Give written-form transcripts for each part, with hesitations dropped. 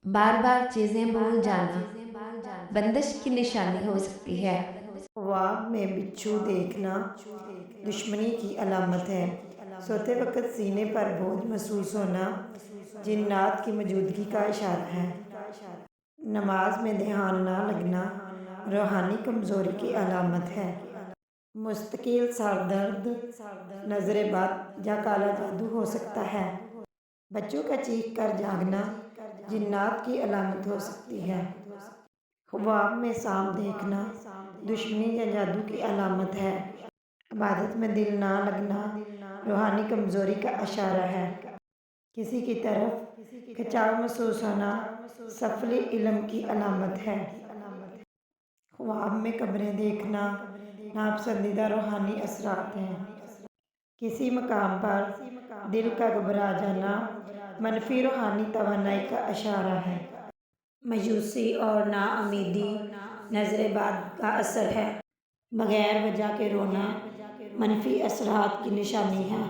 बार बार चीज़ें भूल जाना बंदिश की निशानी हो सकती है। ख्वाब में बिच्छू देखना दुश्मनी की अलामत है। सोते वक्त सीने पर बोझ महसूस होना जिन्नात की मौजूदगी का इशारा है। नमाज में ध्यान न लगना रूहानी कमज़ोरी की अलामत है। मुस्तकिल सर दर्द, नज़र बद या काला जादू हो सकता है। बच्चों का चीख कर जागना जिन्नात की अलामत हो सकती है। ख्वाब में सांप देखना दुश्मनी या जादू की अलामत है। इबादत में दिल ना लगना रूहानी कमज़ोरी का इशारा है। किसी की तरफ खिंचाव महसूस होना सफली इल्म की अलामत है। ख्वाब में कब्रें देखना नापसंदीदा रूहानी असरात हैं। किसी मकाम पर दिल का घबरा जाना मनफी रूहानी तवानाई का इशारा है। मायूसी और नाउमीदी नज़र बद का असर है। बगैर वजह के रोना मनफी असरात की निशानी है।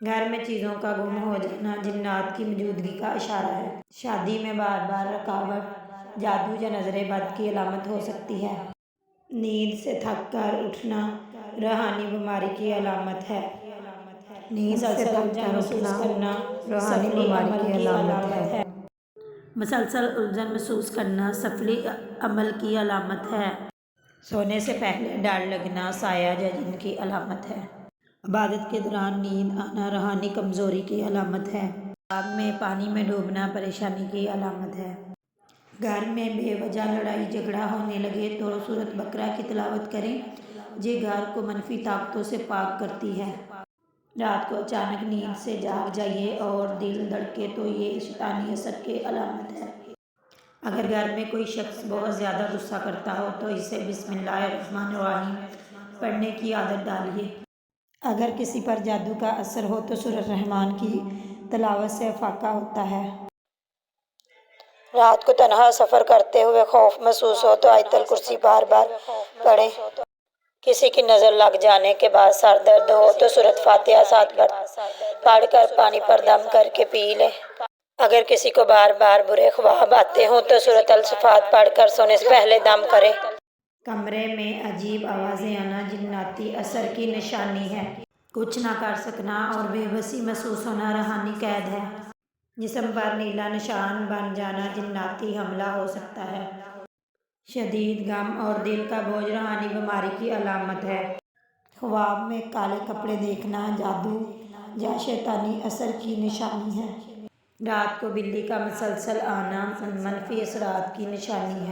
घर में चीज़ों का गुम हो जाना जिन्नात की मौजूदगी का इशारा है। शादी में बार बार रुकावट जादू या नज़र बद की अलामत हो सकती है। नींद से थक कर उठना रूहानी बीमारी की अलामत है। नींद से थक कर उठना रूहानी बीमारी की अलामत है। मुसलसल उलझन महसूस करना सफली अमल की अलामत है। सोने से पहले डर लगना साया या जिन की अलामत है। इबादत के दौरान नींद आना रूहानी कमज़ोरी की अलामत है। ख्वाब में पानी में डूबना परेशानी की अलामत है। घर में बेवजह लड़ाई झगड़ा होने लगे तो सूरत बकरा की तिलावत करें। ये घर को मनफी ताकतों से पाक करती है। रात को अचानक नींद से जाग जाइए और दिल धड़के तो ये शैतानी असर की अलामत है। अगर घर में कोई शख्स बहुत ज़्यादा गुस्सा करता हो तो इसे बिस्मिल्लाहिर्रहमानिर्रहीम पढ़ने की आदत डालिए। अगर किसी पर जादू का असर हो तो सूरत रहमान की तिलावत से फाका होता है। रात को तन्हा सफ़र करते हुए खौफ महसूस हो तो आयतल कुर्सी बार बार पढ़ें। किसी की नज़र लग जाने के बाद सर दर्द हो तो सूरत फातिहा 7 बार पढ़कर पानी पर दम करके पी लें। अगर किसी को बार बार बुरे ख्वाब आते हों तो सूरत अल-सफ़ात पढ़कर सोने से पहले दम करें। कमरे में अजीब आवाज़ें आना जिन्नाती असर की निशानी है। कुछ ना कर सकना और बेबसी महसूस होना रूहानी कैद है। जिस्म पर नीला निशान बन जाना जिन्नाती हमला हो सकता है। शदीद गम और दिल का बोझ रूहानी बीमारी की अलामत है। ख्वाब में काले कपड़े देखना जादू या शैतानी असर की निशानी है। रात को बिल्ली का मुसलसल आना मनफी असरात की निशानी है।